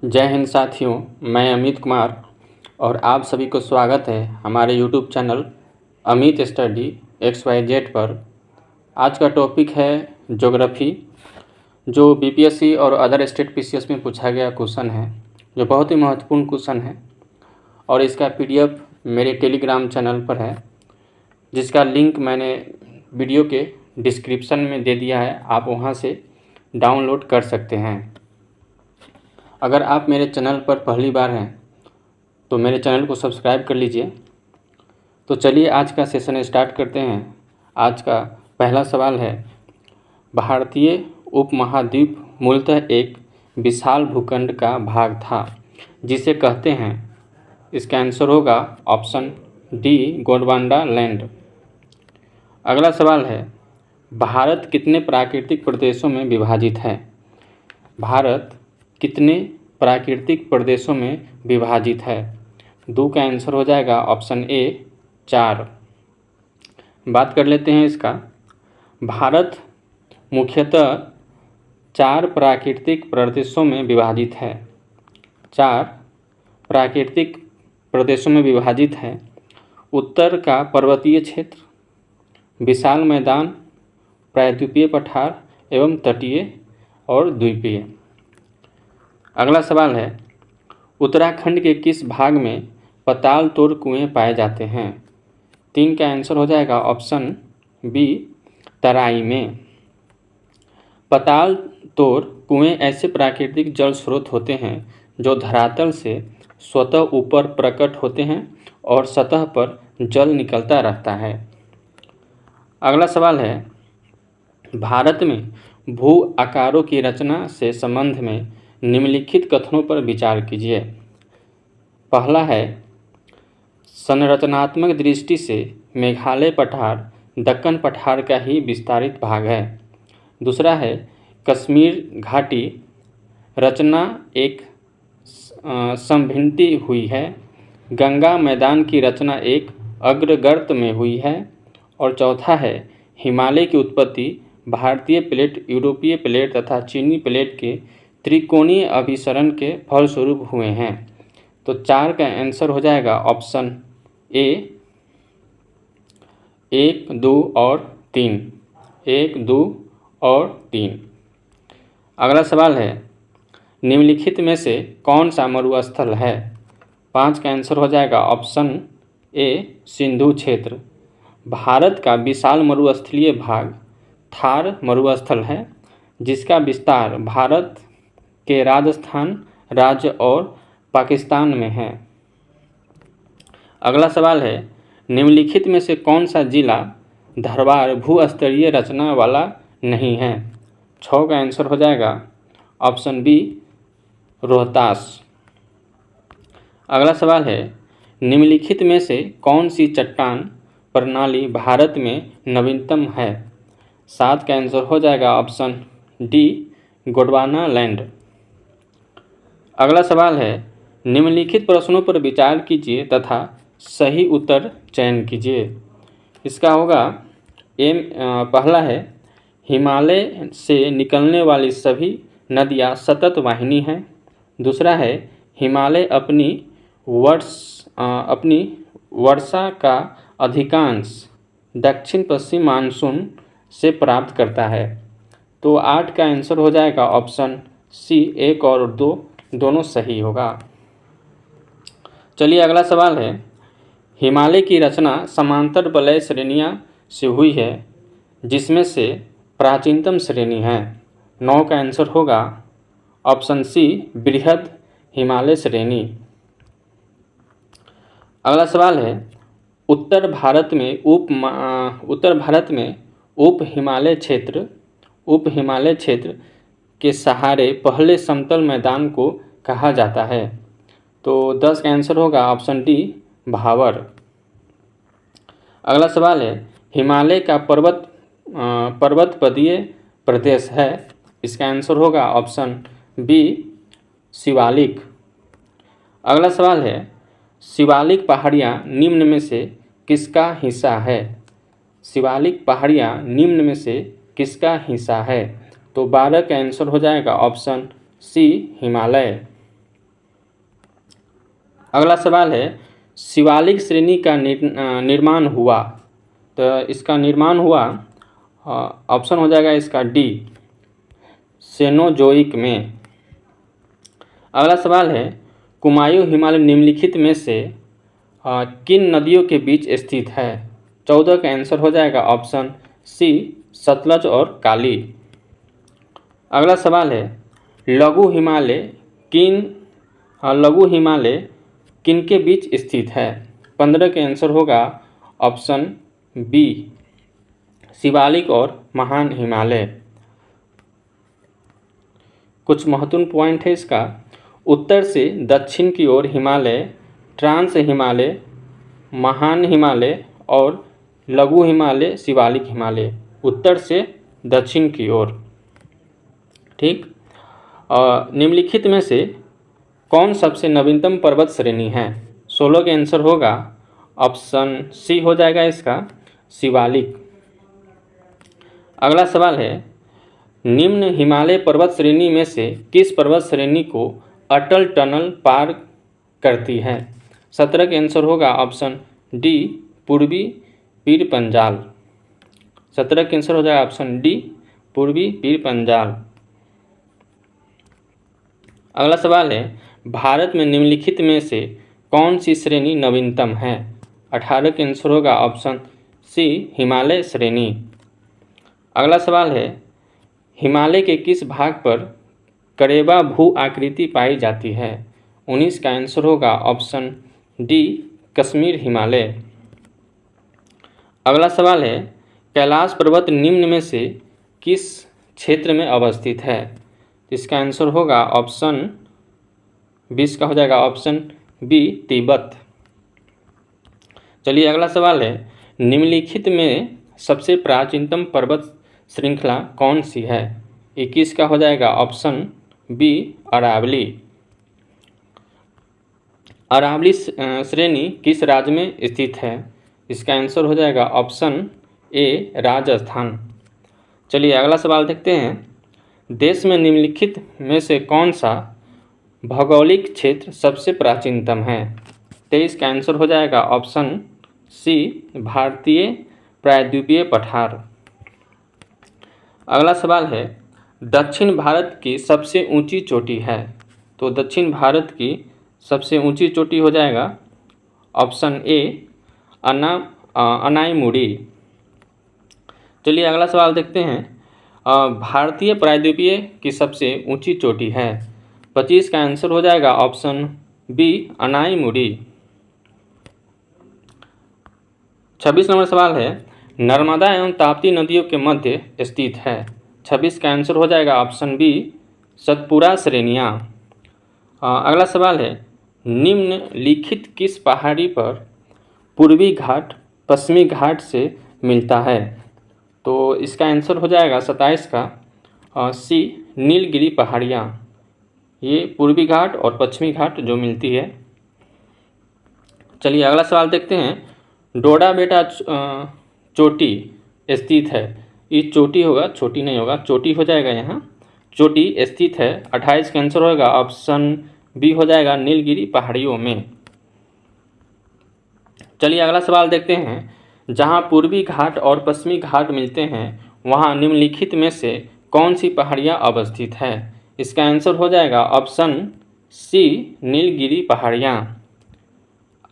जय हिंद साथियों, मैं अमित कुमार और आप सभी को स्वागत है हमारे YouTube channel Amit study XYZ पर। आज का टॉपिक है ज्योग्राफी, जो बीपीएससी और अदर स्टेट पीसीएस में पूछा गया क्वेश्चन है, जो बहुत ही महत्वपूर्ण क्वेश्चन है। और इसका पीडीएफ मेरे टेलीग्राम चैनल पर है, जिसका लिंक मैंने वीडियो के डिस्क्रिप्शन में दे दिया है। आप वहां से डाउनलोड कर सकते हैं। अगर आप मेरे चैनल पर पहली बार हैं तो मेरे चैनल को सब्सक्राइब कर लीजिए। तो चलिए आज का सेशन स्टार्ट करते हैं। आज का पहला सवाल है, भारतीय उपमहाद्वीप मूलतः एक विशाल भूखंड का भाग था जिसे कहते हैं। इसका आंसर होगा ऑप्शन डी, गोंडवाना लैंड। अगला सवाल है, भारत कितने प्राकृतिक प्रदेशों में विभाजित है? भारत कितने प्राकृतिक प्रदेशों में विभाजित है? दो का आंसर हो जाएगा ऑप्शन ए, 4। बात कर लेते हैं इसका। भारत मुख्यतः 4 प्राकृतिक प्रदेशों में विभाजित है। 4 प्राकृतिक प्रदेशों में विभाजित है। उत्तर का पर्वतीय क्षेत्र, विशाल मैदान, प्रायद्वीपीय पठार एवं तटीय और द्वीपीय। अगला सवाल है, उत्तराखंड के किस भाग में पताल तोड़ कुएं पाए जाते हैं? 3 का आंसर हो जाएगा ऑप्शन बी, तराई में। पताल तोड़ कुएं ऐसे प्राकृतिक जल स्रोत होते हैं जो धरातल से स्वतः ऊपर प्रकट होते हैं और सतह पर जल निकलता रहता है। अगला सवाल है, भारत में भू आकारों की रचना से संबंध में निम्नलिखित कथनों पर विचार कीजिए। पहला है, संरचनात्मक दृष्टि से मेघालय पठार दक्कन पठार का ही विस्तारित भाग है। दूसरा है, कश्मीर घाटी रचना एक संभिन्नति हुई है। गंगा मैदान की रचना एक अग्रगर्त में हुई है। और चौथा है, हिमालय की उत्पत्ति भारतीय प्लेट, यूरोपीय प्लेट तथा चीनी प्लेट के त्रिकोणीय अभिसरण के फलस्वरूप हुए हैं। तो 4 का आंसर हो जाएगा ऑप्शन ए, 1, 2 और 3। 1, 2 और 3। अगला सवाल है, निम्नलिखित में से कौन सा मरुस्थल है? 5 का आंसर हो जाएगा ऑप्शन ए, सिंधु क्षेत्र। भारत का विशाल मरुस्थलीय भाग थार मरुस्थल है, जिसका विस्तार भारत के राजस्थान राज्य और पाकिस्तान में है। अगला सवाल है, निम्नलिखित में से कौन सा जिला धरवार भूस्तरीय रचना वाला नहीं है? 6 का आंसर हो जाएगा ऑप्शन बी, रोहतास। अगला सवाल है, निम्नलिखित में से कौन सी चट्टान प्रणाली भारत में नवीनतम है? 7 का आंसर हो जाएगा ऑप्शन डी, गोंडवाना लैंड। अगला सवाल है, निम्नलिखित प्रश्नों पर विचार कीजिए तथा सही उत्तर चयन कीजिए। इसका होगा पहला है, हिमालय से निकलने वाली सभी नदियां सतत वाहिनी हैं। दूसरा है, हिमालय अपनी वर्षा का अधिकांश दक्षिण पश्चिम मानसून से प्राप्त करता है। तो 8 का आंसर हो जाएगा ऑप्शन सी, 1 और 2 दोनों सही होगा। चलिए अगला सवाल है, हिमालय की रचना समांतर वलय श्रेणियां से हुई है, जिसमें से प्राचीनतम श्रेणी है। 9 का आंसर होगा ऑप्शन सी, बृहद हिमालय श्रेणी। अगला सवाल है, उत्तर भारत में उप हिमालय क्षेत्र के सहारे पहले समतल मैदान को कहा जाता है। तो 10 का आंसर होगा ऑप्शन डी, भावर। अगला सवाल है, हिमालय का पर्वतपदीय प्रदेश है। इसका आंसर होगा ऑप्शन बी, शिवालिक। अगला सवाल है, शिवालिक पहाड़ियाँ निम्न में से किसका हिस्सा है? शिवालिक पहाड़ियाँ निम्न में से किसका हिस्सा है? तो 12 का आंसर हो जाएगा ऑप्शन सी, हिमालय। अगला सवाल है, शिवालिक श्रेणी का निर्माण हुआ, तो इसका निर्माण हुआ, ऑप्शन हो जाएगा इसका डी, सेनोजोइक में। अगला सवाल है, कुमायूं हिमालय निम्नलिखित में से किन नदियों के बीच स्थित है? 14 का आंसर हो जाएगा ऑप्शन सी, सतलज और काली। अगला सवाल है, लघु हिमालय किन के बीच स्थित है? 15 के आंसर होगा ऑप्शन बी, शिवालिक और महान हिमालय। कुछ महत्वपूर्ण पॉइंट है इसका, उत्तर से दक्षिण की ओर हिमालय, ट्रांस हिमालय, महान हिमालय और लघु हिमालय, शिवालिक हिमालय, उत्तर से दक्षिण की ओर। ठीक। निम्नलिखित में से कौन सबसे नवीनतम पर्वत श्रेणी है? 16 के आंसर होगा ऑप्शन सी हो जाएगा इसका, शिवालिक। अगला सवाल है, निम्न हिमालय पर्वत श्रेणी में से किस पर्वत श्रेणी को अटल टनल पार करती है? 17 के आंसर होगा ऑप्शन डी, पूर्वी पीर पंजाल। 17 के आंसर हो जाएगा ऑप्शन डी, पूर्वी पीर पंजाल। अगला सवाल है, भारत में निम्नलिखित में से कौन सी श्रेणी नवीनतम है? 18 के आंसर होगा ऑप्शन सी, हिमालय श्रेणी। अगला सवाल है, हिमालय के किस भाग पर करेबा भू आकृति पाई जाती है? 19 का आंसर होगा ऑप्शन डी, कश्मीर हिमालय। अगला सवाल है, कैलाश पर्वत निम्न में से किस क्षेत्र में अवस्थित है? इसका आंसर होगा ऑप्शन 20 का हो जाएगा ऑप्शन बी, तिब्बत। चलिए अगला सवाल है, निम्नलिखित में सबसे प्राचीनतम पर्वत श्रृंखला कौन सी है? 21 का हो जाएगा ऑप्शन बी, अरावली। अरावली श्रेणी किस राज्य में स्थित है? इसका आंसर हो जाएगा ऑप्शन ए, राजस्थान। चलिए अगला सवाल देखते हैं, देश में निम्नलिखित में से कौन सा भौगोलिक क्षेत्र सबसे प्राचीनतम है? 23 का आंसर हो जाएगा ऑप्शन सी, भारतीय प्रायद्वीपीय पठार। अगला सवाल है, दक्षिण भारत की सबसे ऊंची चोटी है, तो दक्षिण भारत की सबसे ऊंची चोटी हो जाएगा ऑप्शन ए, अनाईमुड़ी। चलिए अगला सवाल देखते हैं, भारतीय प्रायद्वीपीय की सबसे ऊंची चोटी है। 25 का आंसर हो जाएगा ऑप्शन बी, अनाईमुड़ी। 26 नंबर सवाल है, नर्मदा एवं ताप्ती नदियों के मध्य स्थित है। 26 का आंसर हो जाएगा ऑप्शन बी, सतपुरा श्रेणियाँ। अगला सवाल है, निम्नलिखित किस पहाड़ी पर पूर्वी घाट पश्चिमी घाट से मिलता है? तो इसका आंसर हो जाएगा 27 का सी, नीलगिरी पहाड़ियाँ। ये पूर्वी घाट और पश्चिमी घाट जो मिलती है। चलिए अगला सवाल देखते हैं, डोडा बेटा चोटी स्थित है, ये चोटी होगा, छोटी नहीं होगा, चोटी हो जाएगा, यहाँ चोटी स्थित है। 28 का आंसर होगा ऑप्शन बी हो जाएगा, नीलगिरी पहाड़ियों में। चलिए अगला सवाल देखते हैं, जहाँ पूर्वी घाट और पश्चिमी घाट मिलते हैं वहाँ निम्नलिखित में से कौन सी पहाड़ियाँ अवस्थित है? इसका आंसर हो जाएगा ऑप्शन सी, नीलगिरी पहाड़ियाँ।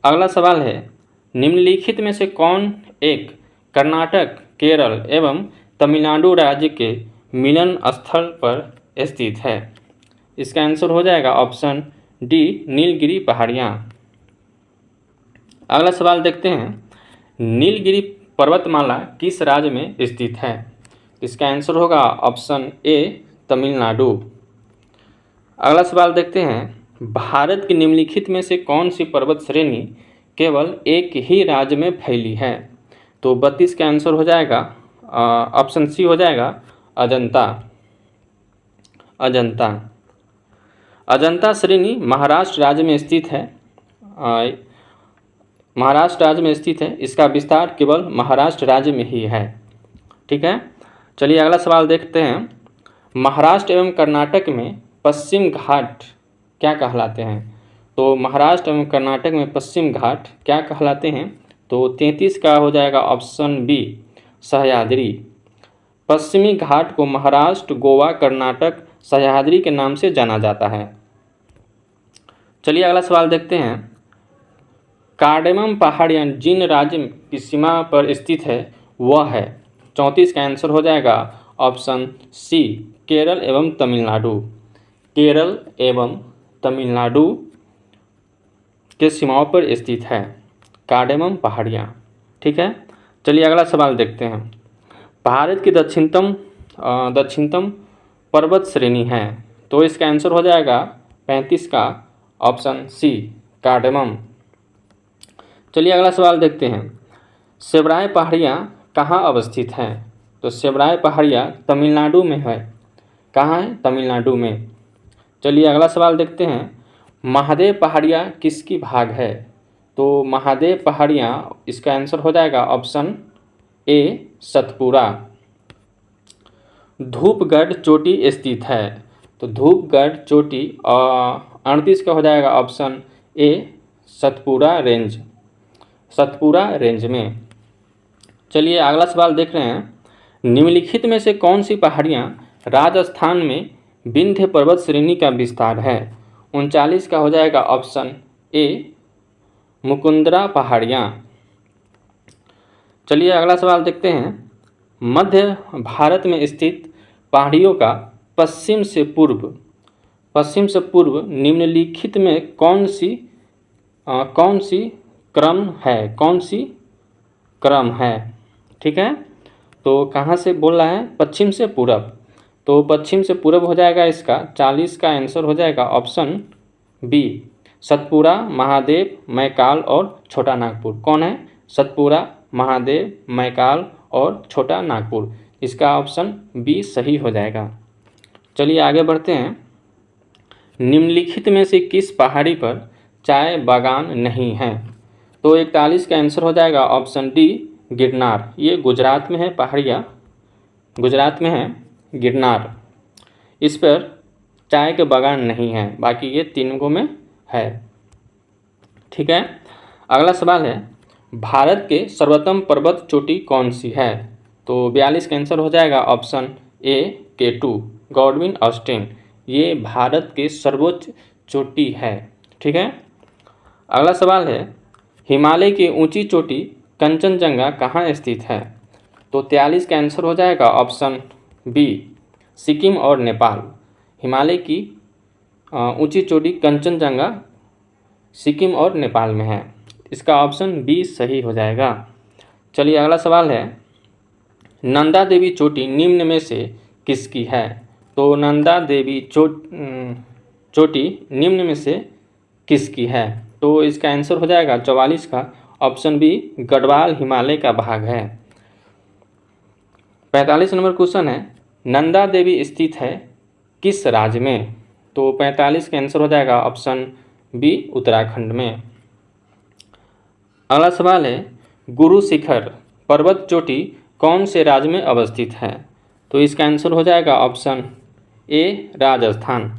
अगला सवाल है, निम्नलिखित में से कौन एक कर्नाटक, केरल एवं तमिलनाडु राज्य के मिलन स्थल पर स्थित है? इसका आंसर हो जाएगा ऑप्शन डी, नीलगिरी पहाड़ियाँ। अगला सवाल देखते हैं, नीलगिरी पर्वतमाला किस राज्य में स्थित है? इसका आंसर होगा ऑप्शन ए, तमिलनाडु। अगला सवाल देखते हैं, भारत की निम्नलिखित में से कौन सी पर्वत श्रेणी केवल एक ही राज्य में फैली है? तो 32 का आंसर हो जाएगा ऑप्शन सी हो जाएगा, अजंता। अजंता श्रेणी महाराष्ट्र राज्य में स्थित है। महाराष्ट्र राज्य में स्थित है, इसका विस्तार केवल महाराष्ट्र राज्य में ही है। ठीक है। चलिए अगला सवाल देखते हैं, महाराष्ट्र एवं कर्नाटक में पश्चिम घाट क्या कहलाते हैं? तो महाराष्ट्र एवं कर्नाटक में पश्चिम घाट क्या कहलाते हैं? तो 33 का हो जाएगा ऑप्शन बी, सह्याद्री। पश्चिमी घाट को महाराष्ट्र, गोवा, कर्नाटक, सह्याद्री के नाम से जाना जाता है। चलिए अगला सवाल देखते हैं। कार्डेमम पहाड़ियाँ जिन राज्य की सीमा पर स्थित है वह है? 34 का आंसर हो जाएगा ऑप्शन सी, केरल एवं तमिलनाडु। केरल एवं तमिलनाडु के सीमाओं पर स्थित है कार्डेमम पहाड़ियाँ। ठीक है, चलिए अगला सवाल देखते हैं। भारत की दक्षिणतम पर्वत श्रेणी है, तो इसका आंसर हो जाएगा 35 का ऑप्शन सी, कार्डेमम। चलिए अगला सवाल देखते हैं। सेब्राय पहाड़ियाँ कहाँ अवस्थित हैं? तो सेब्राय पहाड़ियाँ तमिलनाडु में है। कहाँ है? तमिलनाडु में। चलिए अगला सवाल देखते हैं। महादेव पहाड़ियाँ किसकी भाग है? तो महादेव पहाड़ियाँ, इसका आंसर हो जाएगा ऑप्शन ए, सतपुरा। धूपगढ़ चोटी स्थित है, तो धूपगढ़ चोटी 38 का हो जाएगा ऑप्शन ए, सतपुरा रेंज में। चलिए अगला सवाल देख रहे हैं। निम्नलिखित में से कौन सी पहाड़ियाँ राजस्थान में विंध्य पर्वत श्रेणी का विस्तार है? 39 का हो जाएगा ऑप्शन ए, मुकुंदरा पहाड़ियाँ। चलिए अगला सवाल देखते हैं। मध्य भारत में स्थित पहाड़ियों का पश्चिम से पूर्व निम्नलिखित में कौन सी क्रम है? ठीक है, तो कहाँ से बोल रहा है? पश्चिम से पूरब। तो पश्चिम से पूरब हो जाएगा इसका 40 का आंसर हो जाएगा ऑप्शन बी, सतपुरा, महादेव, मैकाल और छोटा नागपुर। कौन है? सतपुरा, महादेव, मैकाल और छोटा नागपुर। इसका ऑप्शन बी सही हो जाएगा। चलिए आगे बढ़ते हैं। निम्नलिखित में से किस पहाड़ी पर चाय बागान नहीं है? तो 41 का आंसर हो जाएगा ऑप्शन डी, गिरनार। ये गुजरात में है, पहाड़ियाँ गुजरात में है, गिरनार। इस पर चाय के बागान नहीं है, बाकी ये तीनों में है। ठीक है, अगला सवाल है। भारत के सर्वोत्तम पर्वत चोटी कौन सी है? तो 42 का आंसर हो जाएगा option A, K2, Godwin Austen. ये भारत के सर्वोच्च चोटी है। ठीक है, अगला सवाल है। हिमालय की ऊंची चोटी कंचनजंगा कहाँ स्थित है? तो 43 का आंसर हो जाएगा ऑप्शन बी, सिक्किम और नेपाल। हिमालय की ऊंची चोटी कंचनजंगा सिक्किम और नेपाल में है। इसका ऑप्शन बी सही हो जाएगा। चलिए अगला सवाल है। नंदा देवी चोटी निम्न में से किसकी है? तो नंदा देवी चोटी निम्न में से किसकी है? तो इसका आंसर हो जाएगा 44 का ऑप्शन बी, गढ़वाल हिमालय का भाग है। 45 नंबर क्वेश्चन है। नंदा देवी स्थित है किस राज्य में? तो 45 का आंसर हो जाएगा ऑप्शन बी, उत्तराखंड में। अगला सवाल है। गुरु शिखर पर्वत चोटी कौन से राज्य में अवस्थित है? तो इसका आंसर हो जाएगा ऑप्शन ए, राजस्थान।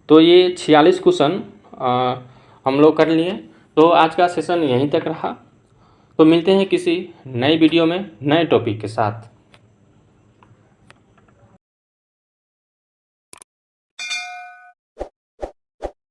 तो ये 46 क्वेश्चन हम लोग कर लिए। तो आज का सेशन यहीं तक रहा। तो मिलते हैं किसी नई वीडियो में नए टॉपिक के साथ।